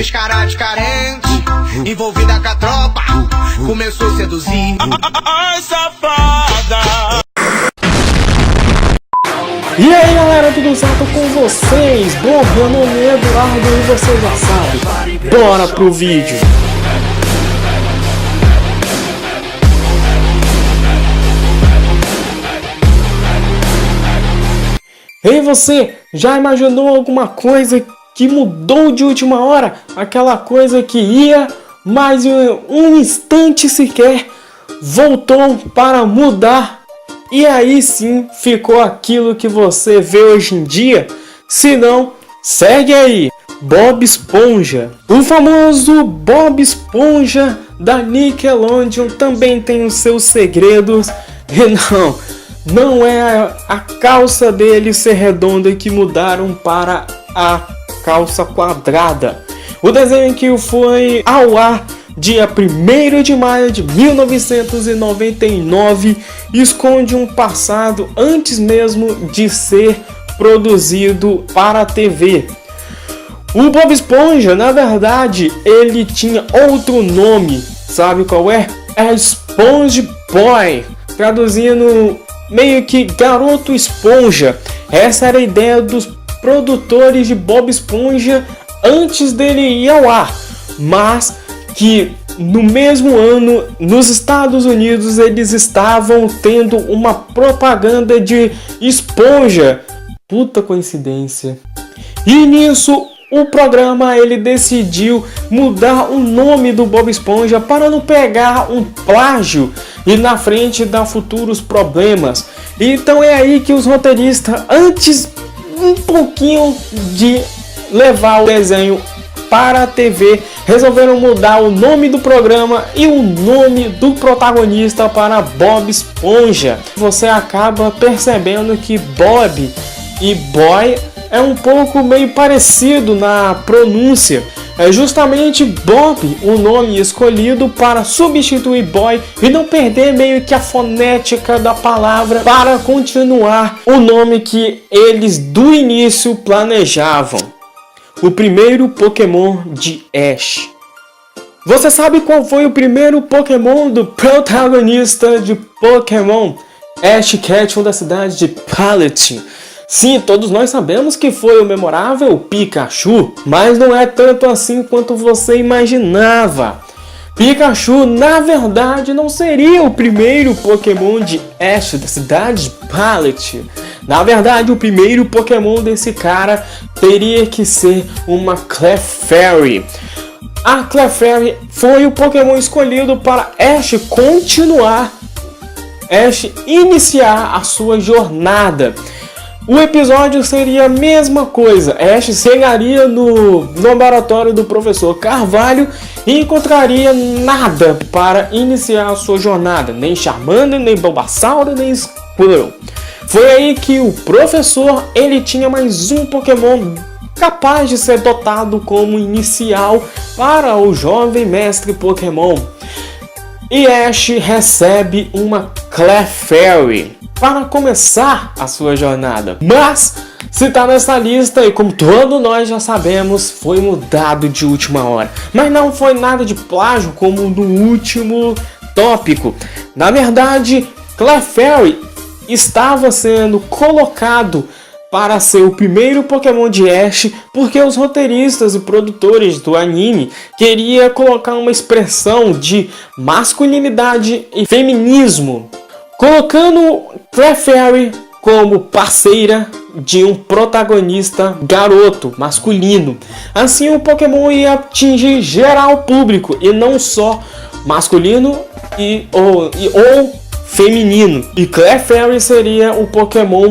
Três caras de carente, envolvida com a tropa, começou a seduzir. Ai, safada! E aí galera, tudo certo com vocês? Bom, meu nome é Eduardo e você já sabe. Bora pro vídeo! Ei, você já imaginou alguma coisa que mudou de última hora? Aquela coisa que ia, mas em um instante sequer voltou para mudar. E aí sim ficou aquilo que você vê hoje em dia? Se não, segue aí. Bob Esponja. O famoso Bob Esponja da Nickelodeon também tem os seus segredos. E não é a calça dele ser redonda que mudaram para a calça quadrada. O desenho que foi ao ar dia 1º de maio de 1999 esconde um passado antes mesmo de ser produzido para a TV. O Bob Esponja, na verdade, ele tinha outro nome. Sabe qual é? É Sponge Boy, traduzindo meio que garoto esponja. Essa era a ideia dos produtores de Bob Esponja antes dele ir ao ar, mas que no mesmo ano, nos Estados Unidos, eles estavam tendo uma propaganda de esponja. Puta coincidência. E nisso, o programa ele decidiu mudar o nome do Bob Esponja para não pegar um plágio e na frente dar futuros problemas. Então é aí que os roteiristas, antes um pouquinho de levar o desenho para a TV, resolveram mudar o nome do programa e o nome do protagonista para Bob Esponja. Você acaba percebendo que Bob e Boy é um pouco meio parecido na pronúncia. É justamente Bob o nome escolhido para substituir Boy e não perder meio que a fonética da palavra para continuar o nome que eles do início planejavam. O primeiro Pokémon de Ash. Você sabe qual foi o primeiro Pokémon do protagonista de Pokémon? Ash Ketchum da cidade de Pallet. Sim, todos nós sabemos que foi o memorável Pikachu, mas não é tanto assim quanto você imaginava. Pikachu, na verdade, não seria o primeiro Pokémon de Ash da cidade de Pallet. Na verdade, o primeiro Pokémon desse cara teria que ser uma Clefairy. A Clefairy foi o Pokémon escolhido para Ash iniciar a sua jornada. O episódio seria a mesma coisa. Ash chegaria no laboratório do professor Carvalho e encontraria nada para iniciar a sua jornada. Nem Charmander, nem Bulbasaur, nem Squirtle. Foi aí que o professor ele tinha mais um Pokémon capaz de ser dotado como inicial para o jovem mestre Pokémon. E Ash recebe uma Clefairy para começar a sua jornada. Mas, se tá nessa lista e como todos nós já sabemos, foi mudado de última hora. Mas não foi nada de plágio como no último tópico. Na verdade, Clefairy estava sendo colocado para ser o primeiro Pokémon de Ash porque os roteiristas e produtores do anime queriam colocar uma expressão de masculinidade e feminismo, colocando Clefairy como parceira de um protagonista garoto, masculino. Assim o Pokémon ia atingir geral público e não só masculino ou feminino. E Clefairy seria o Pokémon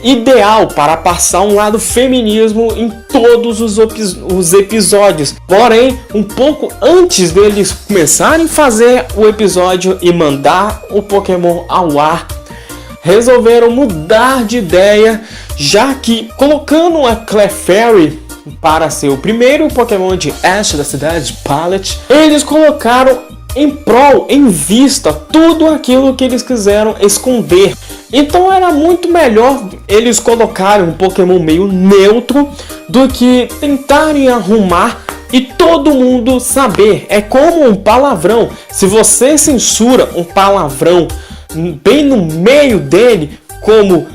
ideal para passar um lado feminismo em todos os episódios. Porém, um pouco antes deles começarem a fazer o episódio e mandar o Pokémon ao ar, resolveram mudar de ideia, já que colocando a Clefairy para ser o primeiro Pokémon de Ash da cidade de Pallet, eles colocaram em vista tudo aquilo que eles quiseram esconder. Então era muito melhor eles colocarem um Pokémon meio neutro do que tentarem arrumar e todo mundo saber. É como um palavrão. Se você censura um palavrão bem no meio dele, como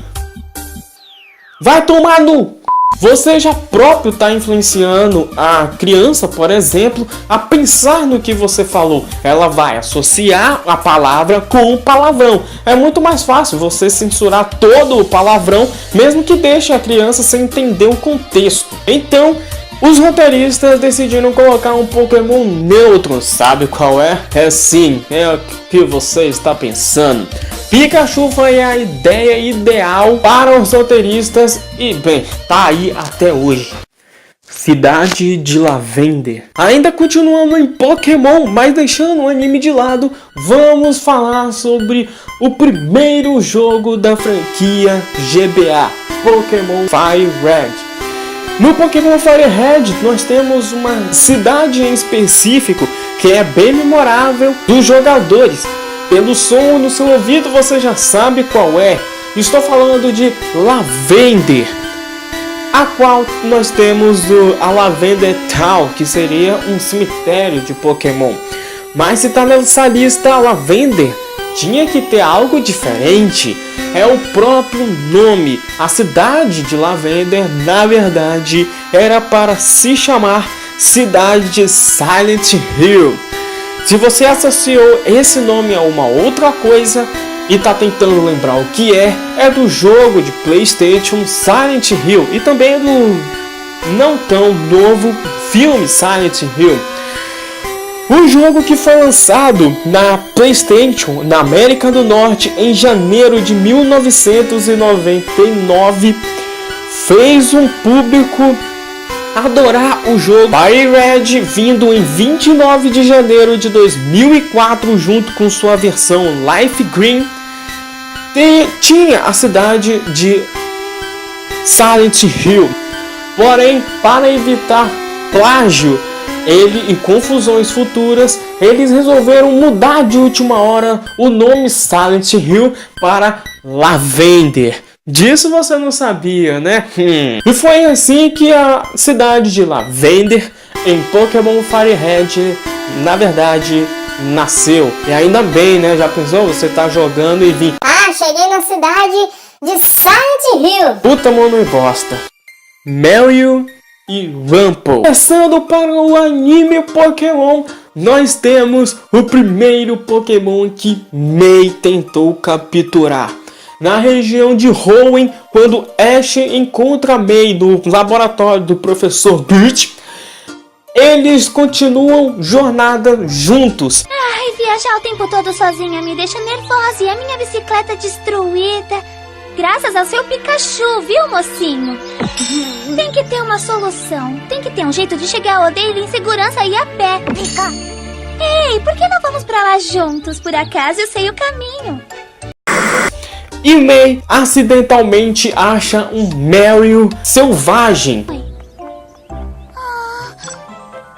vai tomar no... Você já próprio está influenciando a criança, por exemplo, a pensar no que você falou. Ela vai associar a palavra com o palavrão. É muito mais fácil você censurar todo o palavrão, mesmo que deixe a criança sem entender o contexto. Então, os roteiristas decidiram colocar um Pokémon neutro. Sabe qual é? É sim, é o que você está pensando. Pikachu foi a ideia ideal para os roteiristas e, bem, tá aí até hoje. Cidade de Lavender. Ainda continuando em Pokémon, mas deixando o anime de lado, vamos falar sobre o primeiro jogo da franquia GBA, Pokémon Fire Red. No Pokémon Fire Red, nós temos uma cidade em específico que é bem memorável dos jogadores. Pelo som no seu ouvido você já sabe qual é. Estou falando de Lavender, a qual nós temos a Lavender Town, que seria um cemitério de Pokémon. Mas se está nessa lista Lavender, tinha que ter algo diferente. É o próprio nome. A cidade de Lavender, na verdade, era para se chamar Cidade de Silent Hill. Se você associou esse nome a uma outra coisa e está tentando lembrar o que é do jogo de PlayStation Silent Hill e também do não tão novo filme Silent Hill. O jogo que foi lançado na PlayStation na América do Norte em janeiro de 1999 fez um público adorar o jogo. Fire Red, vindo em 29 de janeiro de 2004 junto com sua versão Life Green, tinha a cidade de Silent Hill. Porém, para evitar plágio e confusões futuras, eles resolveram mudar de última hora o nome Silent Hill para Lavender. Disso você não sabia, né? E foi assim que a cidade de Lavender em Pokémon Fire Red, na verdade, nasceu. E ainda bem, né? Já pensou? Você tá jogando e vir... Ah, cheguei na cidade de Silent Hill. Puta mano e bosta. Meryl e Rumple. Passando para o anime Pokémon, nós temos o primeiro Pokémon que Mei tentou capturar. Na região de Hoenn, quando Ash encontra Mei no laboratório do professor Birch, eles continuam jornada juntos. Ai, viajar o tempo todo sozinha me deixa nervosa e a minha bicicleta destruída. Graças ao seu Pikachu, viu, mocinho? Tem que ter uma solução. Tem que ter um jeito de chegar ao aldeia em segurança e a pé. Ei, por que não vamos pra lá juntos? Por acaso eu sei o caminho. E Mei acidentalmente acha um Meryl selvagem.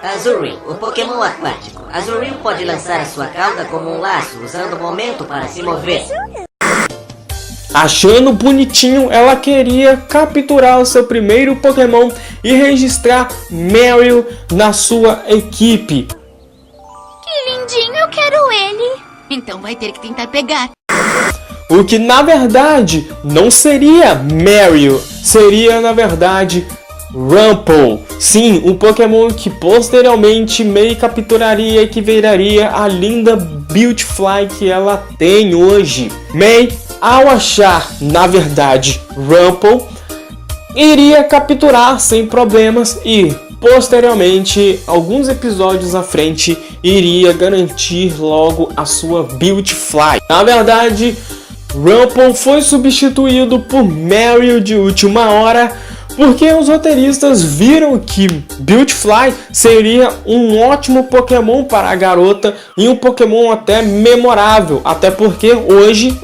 Azurill, o Pokémon aquático. Azurill pode lançar a sua cauda como um laço, usando o momento para se mover. Achando bonitinho, ela queria capturar o seu primeiro Pokémon e registrar Meryl na sua equipe. Que lindinho, eu quero ele. Então vai ter que tentar pegar. O que na verdade não seria Meryl, seria na verdade Rumple. Sim, um Pokémon que posteriormente Mei capturaria e que viraria a linda Beautifly que ela tem hoje. Mei, ao achar na verdade Rumple, iria capturar sem problemas e posteriormente, alguns episódios à frente, iria garantir logo a sua Beautifly. Na verdade, Rumple foi substituído por Meryl de última hora, porque os roteiristas viram que Beautifly seria um ótimo Pokémon para a garota e um Pokémon até memorável, até porque hoje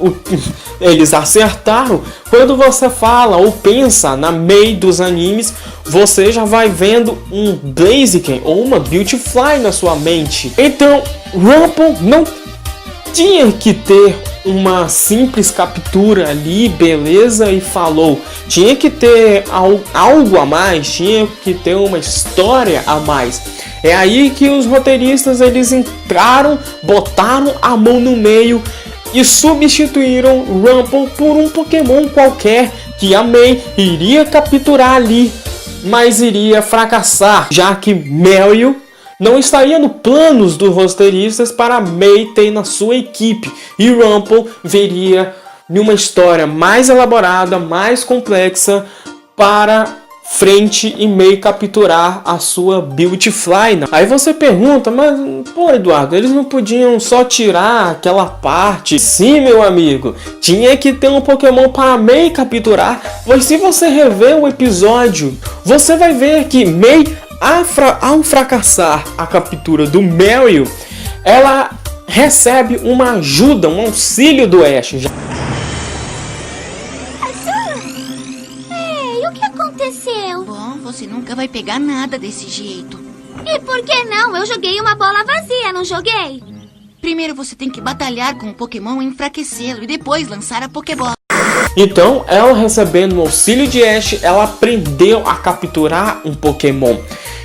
eles acertaram. Quando você fala ou pensa na Mei dos animes, você já vai vendo um Blaziken ou uma Beautifly na sua mente. Então, Rumple não tinha que ter uma simples captura ali, beleza, e falou. Tinha que ter algo a mais, tinha que ter uma história a mais. É aí que os roteiristas eles entraram, botaram a mão no meio e substituíram Rumple por um Pokémon qualquer que a May iria capturar ali, mas iria fracassar, já que Meryl não estaria no planos dos roteiristas para May ter na sua equipe, e Rumple viria em uma história mais elaborada, mais complexa para frente e May capturar a sua Beautifly. Aí você pergunta, mas pô, Eduardo, eles não podiam só tirar aquela parte? Sim, meu amigo, tinha que ter um Pokémon para May capturar, pois se você rever o episódio, você vai ver que May, ao fracassar a captura do Meryl, ela recebe uma ajuda, um auxílio do Ash. Ei, o que aconteceu? Bom, você nunca vai pegar nada desse jeito. E por que não? Eu joguei uma bola vazia, não joguei? Primeiro você tem que batalhar com o Pokémon e enfraquecê-lo e depois lançar a Pokébola. Então, ela recebendo o auxílio de Ash, ela aprendeu a capturar um Pokémon.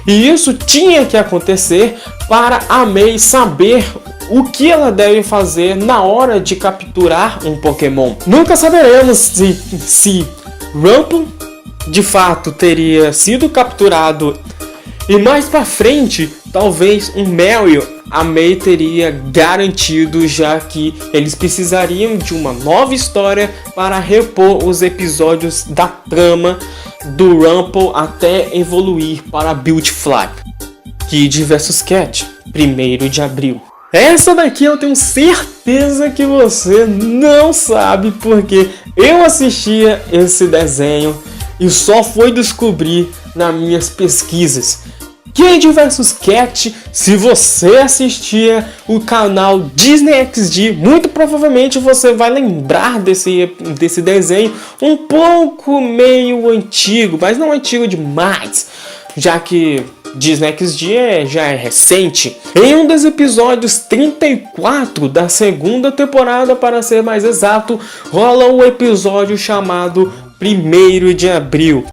E isso tinha que acontecer para a May saber o que ela deve fazer na hora de capturar um Pokémon. Nunca saberemos se Rumple de fato teria sido capturado, e mais pra frente, talvez um Meryl a May teria garantido, já que eles precisariam de uma nova história para repor os episódios da trama do Rumple até evoluir para Beautifly. Kid vs Cat, 1º de abril. Essa daqui eu tenho certeza que você não sabe, porque eu assistia esse desenho e só foi descobrir nas minhas pesquisas. Kid vs Cat, se você assistia o canal Disney XD, muito provavelmente você vai lembrar desse desenho um pouco meio antigo, mas não antigo demais, já que Disney XD já é recente. Em um dos episódios 34 da segunda temporada, para ser mais exato, rola um episódio chamado 1º de abril.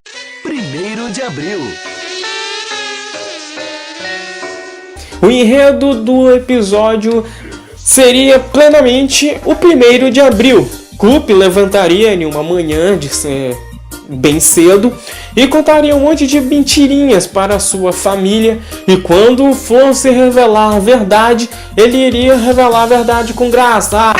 1º de abril. O enredo do episódio seria plenamente o 1º de abril. Coop levantaria em uma manhã de ser bem cedo e contaria um monte de mentirinhas para sua família, e quando fosse revelar a verdade, ele iria revelar a verdade com graça.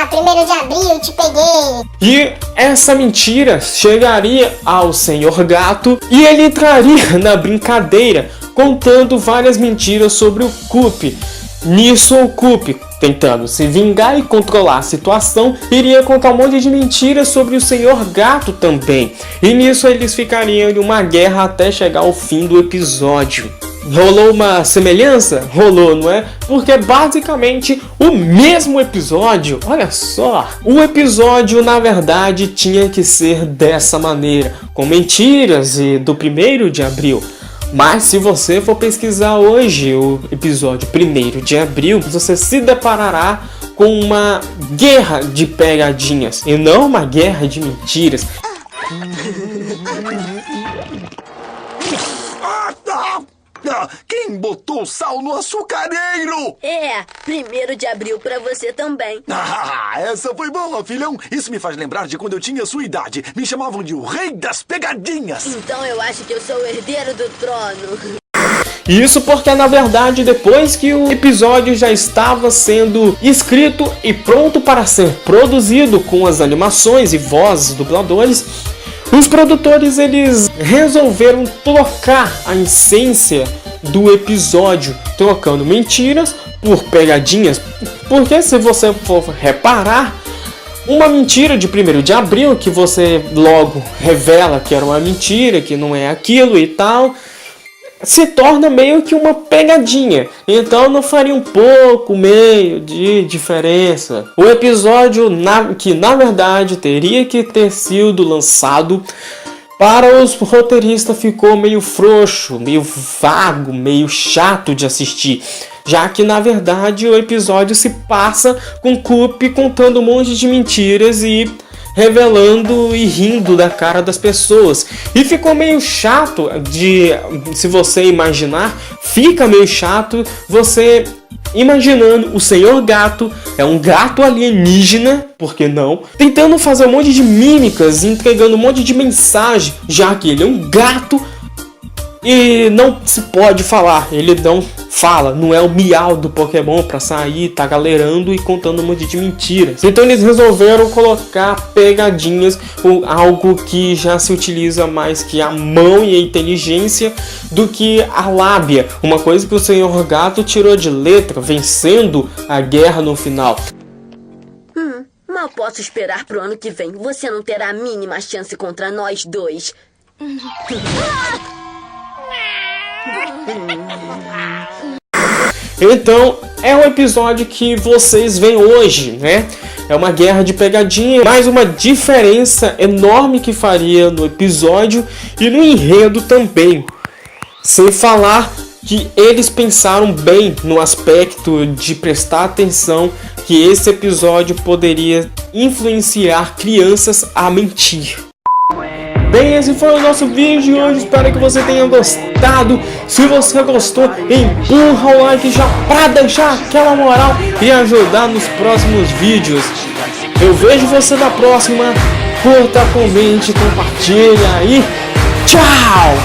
1º de abril, te peguei. E essa mentira chegaria ao Senhor Gato e ele entraria na brincadeira contando várias mentiras sobre o Coop. Nisso, o Coop, tentando se vingar e controlar a situação, iria contar um monte de mentiras sobre o Senhor Gato também. E nisso eles ficariam em uma guerra até chegar ao fim do episódio. Rolou uma semelhança? Rolou, não é? Porque é basicamente o mesmo episódio. Olha só! O episódio, na verdade, tinha que ser dessa maneira, com mentiras e do 1º de abril. Mas se você for pesquisar hoje o episódio 1º de abril, você se deparará com uma guerra de pegadinhas e não uma guerra de mentiras. Quem botou sal no açucareiro? É, 1º de abril pra você também. Essa foi boa, filhão. Isso me faz lembrar de quando eu tinha sua idade. Me chamavam de o rei das pegadinhas. Então eu acho que eu sou o herdeiro do trono. Isso porque, na verdade, depois que o episódio já estava sendo escrito e pronto para ser produzido com as animações e vozes dubladores, os produtores eles resolveram trocar a essência do episódio, trocando mentiras por pegadinhas. Porque se você for reparar, uma mentira de 1º de abril, que você logo revela que era uma mentira, que não é aquilo e tal, se torna meio que uma pegadinha. Então não faria um pouco meio de diferença. O episódio que na verdade teria que ter sido lançado, para os roteiristas ficou meio frouxo, meio vago, meio chato de assistir. já que na verdade o episódio se passa com Coop contando um monte de mentiras e revelando e rindo da cara das pessoas. E ficou meio chato se você imaginar, fica meio chato você imaginando o Senhor Gato, é um gato alienígena, por que não? Tentando fazer um monte de mímicas, entregando um monte de mensagem, já que ele é um gato e não se pode falar, ele não fala, não é o miau do Pokémon pra sair tagalerando e contando um monte de mentiras. Então eles resolveram colocar pegadinhas, algo que já se utiliza mais que a mão e a inteligência do que a lábia, uma coisa que o Senhor Gato tirou de letra, vencendo a guerra no final. Mal posso esperar pro ano que vem. Você não terá a mínima chance contra nós dois. Então, é o episódio que vocês veem hoje, né? É uma guerra de pegadinha, mais uma diferença enorme que faria no episódio e no enredo também. Sem falar que eles pensaram bem no aspecto de prestar atenção que esse episódio poderia influenciar crianças a mentir. Bem, esse foi o nosso vídeo de hoje, espero que você tenha gostado. Se você gostou, empurra o like já pra deixar aquela moral e ajudar nos próximos vídeos. Eu vejo você na próxima, curta, comente, compartilha e tchau!